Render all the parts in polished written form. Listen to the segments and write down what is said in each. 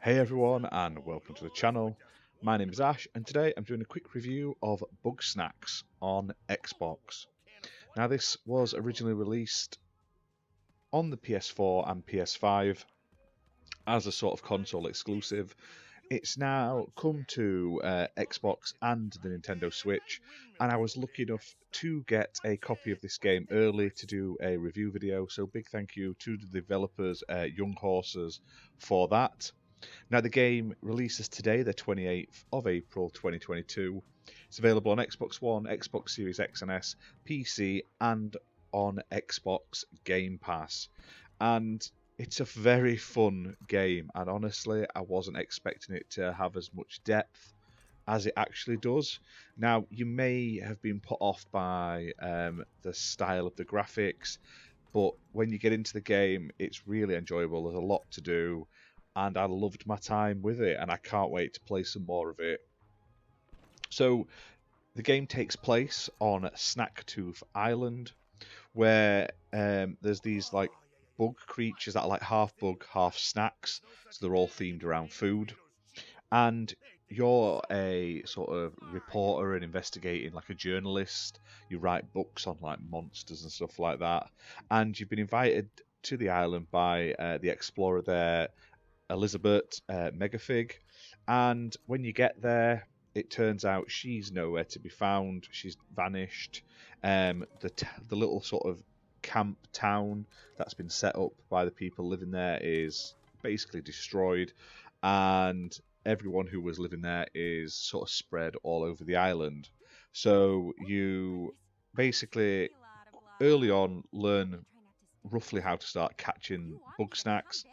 Hey everyone, and welcome to the channel. My name is Ash, and today I'm doing a quick review of Bugsnax on Xbox. Now, this was originally released on the PS4 and PS5 as a sort of console exclusive. It's now come to Xbox and the Nintendo Switch, and I was lucky enough to get a copy of this game early to do a review video, so big thank you to the developers, Young Horses, for that. Now, the game releases today, the 28th of April 2022. It's available on Xbox One, Xbox Series X and S, PC, and on Xbox Game Pass. And it's a very fun game, and honestly, I wasn't expecting it to have as much depth as it actually does. Now, you may have been put off by the style of the graphics, but when you get into the game, it's really enjoyable. There's a lot to do, and I loved my time with it, and I can't wait to play some more of it. So, the game takes place on Snaktooth Island, where there's these like bug creatures that are like half bug, half snacks, so they're all themed around food. And you're a sort of reporter and investigating, like a journalist. You write books on like monsters and stuff like that, and you've been invited to the island by the explorer there, Elizabert Megafig. And when you get there, it turns out she's nowhere to be found. She's vanished. The little sort of camp town that's been set up by the people living there is basically destroyed, and everyone who was living there is sort of spread all over the island. So you basically early on learn roughly how to start catching Bugsnax,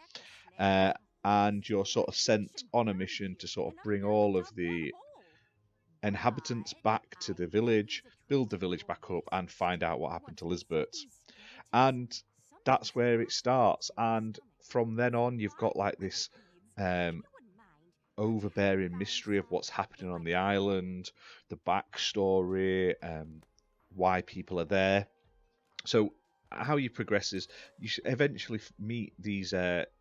uh, and you're sort of sent on a mission to sort of bring all of the inhabitants back to the village, build the village back up, and find out what happened to Lizbert. And that's where it starts. And from then on, you've got like this um, overbearing mystery of what's happening on the island, the backstory, why people are there. So how you progress is you eventually meet these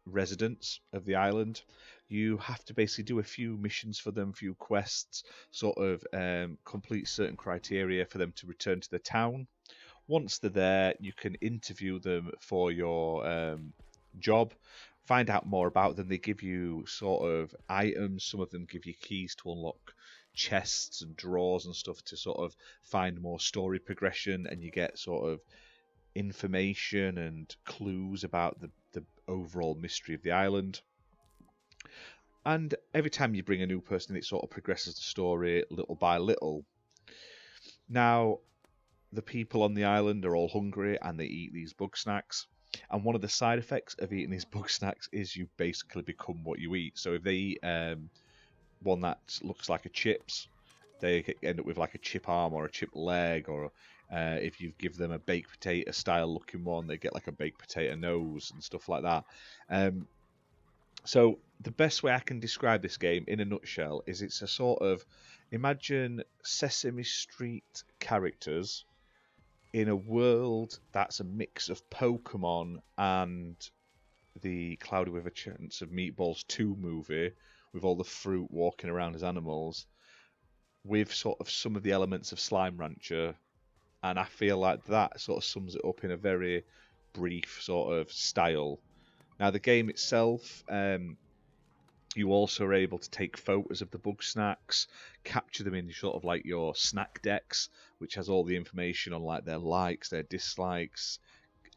residents of the island. You have to basically do a few missions for them, few quests, sort of complete certain criteria for them to return to the town. Once they're there, you can interview them for your job, find out more about them. They give you sort of items. Some of them give you keys to unlock chests and drawers and stuff to sort of find more story progression, and you get sort of information and clues about the overall mystery of the island. And every time you bring a new person, it sort of progresses the story little by little. Now, the people on the island are all hungry and they eat these Bugsnax. And one of the side effects of eating these Bugsnax is you basically become what you eat. So if they eat one that looks like a chips, they end up with like a chip arm or a chip leg, or if you give them a baked potato style looking one, they get like a baked potato nose and stuff like that. So the best way I can describe this game in a nutshell is it's a sort of, imagine Sesame Street characters in a world that's a mix of Pokemon and the Cloudy with a Chance of Meatballs 2 movie, with all the fruit walking around as animals, with sort of some of the elements of Slime Rancher. And I feel like that sort of sums it up in a very brief sort of style. Now, the game itself, you also are able to take photos of the Bugsnax, capture them in sort of like your snack decks, which has all the information on like their likes, their dislikes,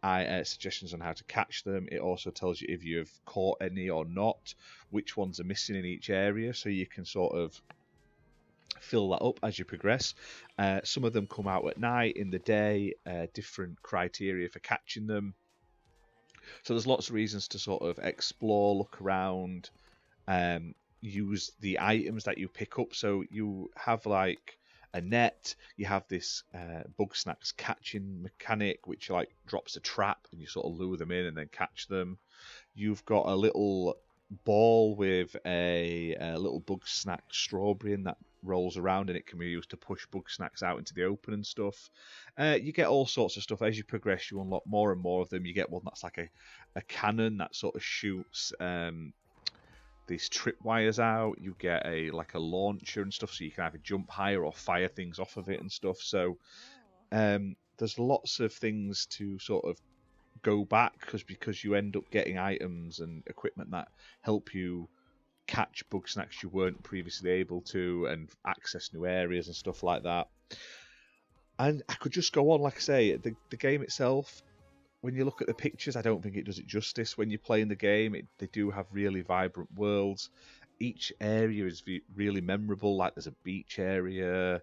suggestions on how to catch them. It also tells you if you've caught any or not, which ones are missing in each area, so you can sort of fill that up as you progress. Some of them come out at night, in the day, different criteria for catching them. So there's lots of reasons to sort of explore, look around, use the items that you pick up. So you have like a net, you have this Bugsnax catching mechanic, which like drops a trap and you sort of lure them in and then catch them. You've got a little ball with a little Bugsnax strawberry in that rolls around, and it can be used to push Bugsnax out into the open and stuff. You get all sorts of stuff as you progress. You unlock more and more of them. You get one that's like a cannon that sort of shoots these tripwires out. You get like a launcher and stuff, so you can either jump higher or fire things off of it and stuff. So there's lots of things to sort of go back because you end up getting items and equipment that help you catch Bugsnax you weren't previously able to, and access new areas and stuff like that. And I could just go on, like I say, the game itself, when you look at the pictures, I don't think it does it justice. When you're playing the game, they do have really vibrant worlds. Each area is really memorable. Like there's a beach area,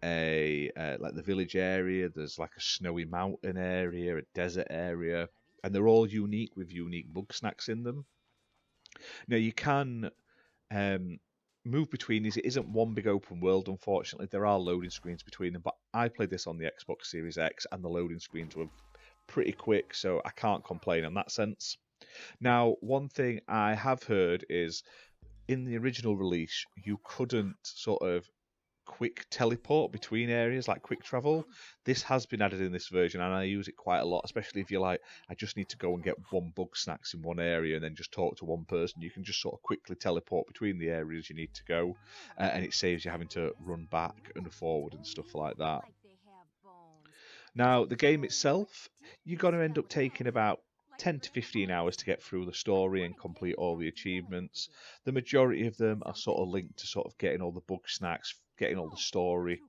like the village area. There's like a snowy mountain area, a desert area, and they're all unique with unique Bugsnax in them. Now you can move between these. It isn't one big open world, unfortunately. There are loading screens between them, but I played this on the Xbox Series X, and the loading screens were pretty quick, so I can't complain in that sense. Now, one thing I have heard is in the original release, you couldn't sort of quick teleport between areas, like quick travel. This has been added in this version, and I use it quite a lot, especially if you're like, I just need to go and get one Bugsnax in one area and then just talk to one person. You can just sort of quickly teleport between the areas you need to go, and it saves you having to run back and forward and stuff like that. Now, the game itself, you're going to end up taking about 10 to 15 hours to get through the story and complete all the achievements. The majority of them are sort of linked to sort of getting all the Bugsnax, getting all the story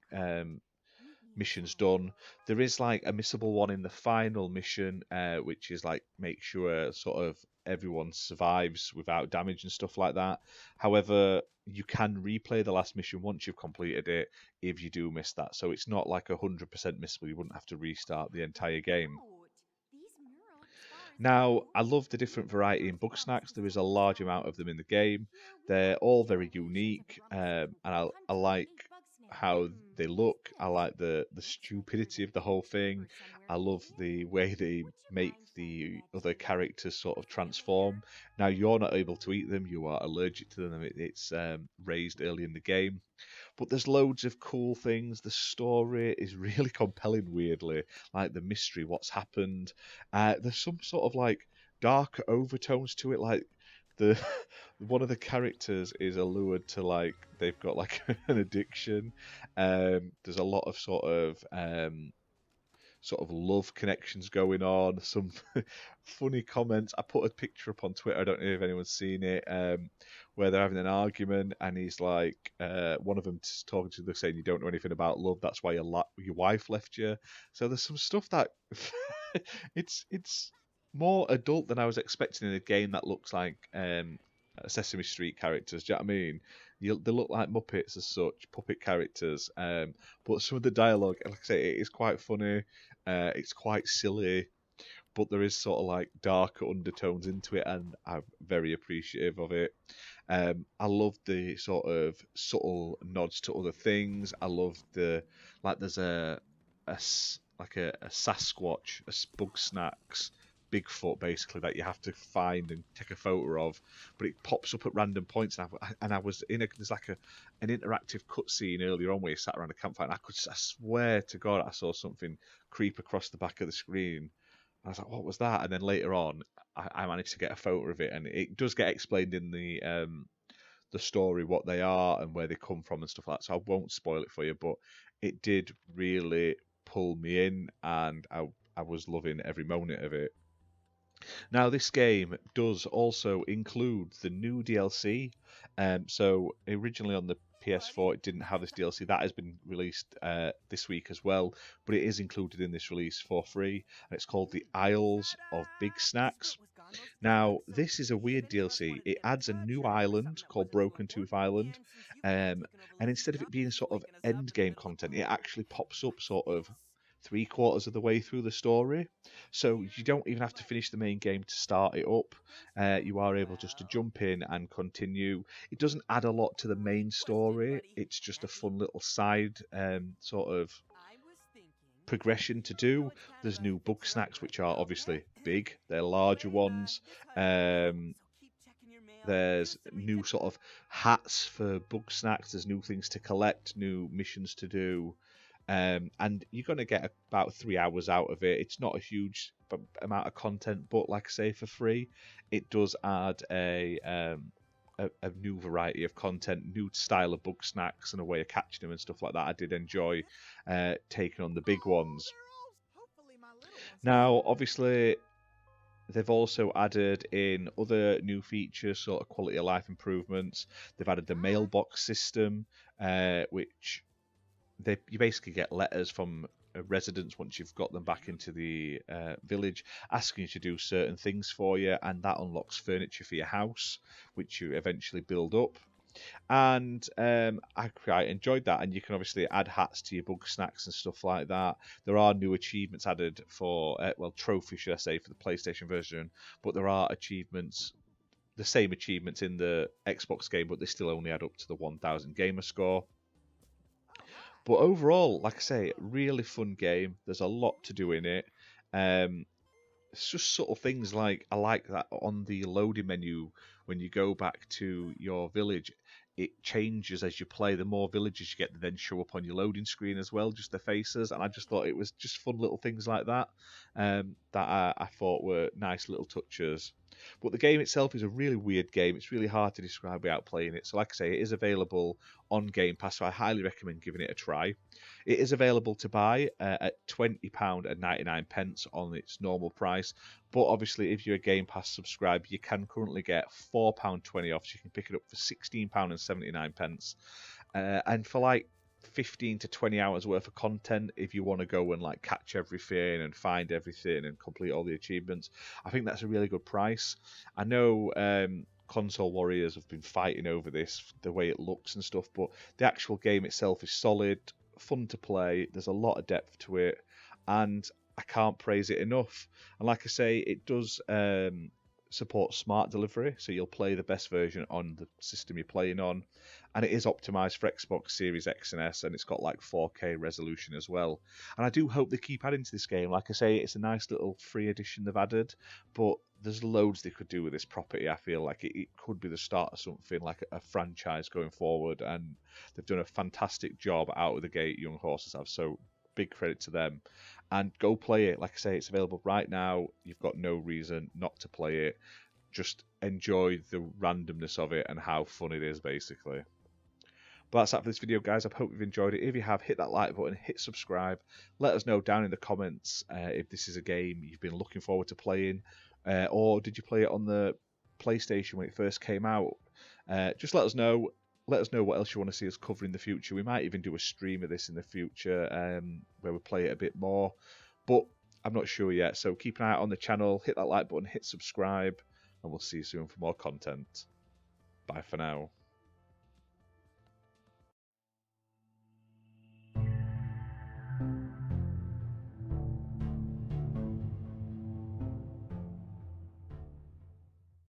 missions done. There is like a missable one in the final mission, which is like make sure sort of everyone survives without damage and stuff like that. However, you can replay the last mission once you've completed it if you do miss that. So it's not like 100% missable. You wouldn't have to restart the entire game. Now, I love the different variety in Bugsnax. There is a large amount of them in the game. They're all very unique, and I like how they look. I like the stupidity of the whole thing. I love the way they make the other characters sort of transform. Now, you're not able to eat them. You are allergic to them. It's raised early in the game. But there's loads of cool things. The story is really compelling, weirdly. Like the mystery, what's happened. There's some sort of like dark overtones to it. Like the one of the characters is allured to like they've got like an addiction. There's a lot of sort of love connections going on. Some funny comments. I put a picture up on Twitter. I don't know if anyone's seen it. Where they're having an argument, and he's like, one of them talking to them saying, "You don't know anything about love. That's why your wife left you." So there's some stuff that it's more adult than I was expecting in a game that looks like Sesame Street characters. Do you know what I mean? They look like Muppets as such, puppet characters. But some of the dialogue, like I say, it is quite funny. It's quite silly, but there is sort of like darker undertones into it, and I'm very appreciative of it. I love the sort of subtle nods to other things. I love there's a Sasquatch, a Bugsnax, Bigfoot basically that you have to find and take a photo of, but it pops up at random points. And I was in there's like an interactive cutscene earlier on where you sat around a campfire, and I swear to God I saw something creep across the back of the screen. I was like, what was that? And then later on, I managed to get a photo of it, and it does get explained in the story what they are and where they come from and stuff like that. So I won't spoil it for you, but it did really pull me in, and I was loving every moment of it. Now, this game does also include the new DLC. So originally on the PS4, it didn't have this DLC. That has been released this week as well, but it is included in this release for free, and it's called the Isles of BIGsnax. Now, this is a weird DLC. It adds a new island called Broken-Tooth Island, and instead of it being sort of end game content, it actually pops up sort of 3/4 of the way through the story. So you don't even have to finish the main game to start it up. You are able just to jump in and continue. It doesn't add a lot to the main story. It's just a fun little side sort of progression to do. There's new Bugsnax, which are obviously big. They're larger ones. There's new sort of hats for Bugsnax. There's new things to collect, new missions to do. And you're going to get about 3 hours out of it. It's not a huge amount of content, but like I say, for free, it does add a a new variety of content, new style of Bugsnax and a way of catching them and stuff like that. I did enjoy taking on the big ones. Now, obviously, they've also added in other new features, sort of quality of life improvements. They've added the mailbox system, which you basically get letters from residents once you've got them back into the village, asking you to do certain things for you, and that unlocks furniture for your house, which you eventually build up. And I quite enjoyed that. And you can obviously add hats to your Bugsnax and stuff like that. There are new achievements added for, well, trophies, should I say, for the PlayStation version. But there are achievements, the same achievements in the Xbox game, but they still only add up to the 1000 gamer score. But overall, like I say, really fun game. There's a lot to do in it. It's just subtle things like I like that on the loading menu when you go back to your village, it changes as you play. The more villages you get, that then show up on your loading screen as well, just their faces. And I just thought it was just fun little things like that that I thought were nice little touches. But the game itself is a really weird game. It's really hard to describe without playing it. So like I say, it is available on Game Pass, so I highly recommend giving it a try. It is available to buy at £20.99 on its normal price. But obviously, if you're a Game Pass subscriber, you can currently get £4.20 off. So you can pick it up for £16.79. And for like 15 to 20 hours worth of content, if you want to go and like catch everything and find everything and complete all the achievements, I think that's a really good price. I know console warriors have been fighting over this, the way it looks and stuff, but the actual game itself is solid, fun to play. There's a lot of depth to it, and I can't praise it enough. And like I say, it does support smart delivery, so you'll play the best version on the system you're playing on, and it is optimized for Xbox Series X and S, and it's got like 4K resolution as well. And I do hope they keep adding to this game. Like I say, it's a nice little free edition they've added, but there's loads they could do with this property. I feel like it could be the start of something like a franchise going forward, and they've done a fantastic job out of the gate, Young Horses have, so big credit to them. And go play it. Like I say, it's available right now. You've got no reason not to play it. Just enjoy the randomness of it and how fun it is, basically. But that's that for this video, guys. I hope you've enjoyed it. If you have, hit that like button, hit subscribe. Let us know down in the comments if this is a game you've been looking forward to playing, or did you play it on the PlayStation when it first came out? Just let us know. Let us know what else you want to see us cover in the future. We might even do a stream of this in the future where we play it a bit more, but I'm not sure yet. So keep an eye out on the channel, hit that like button, hit subscribe, and we'll see you soon for more content. Bye for now.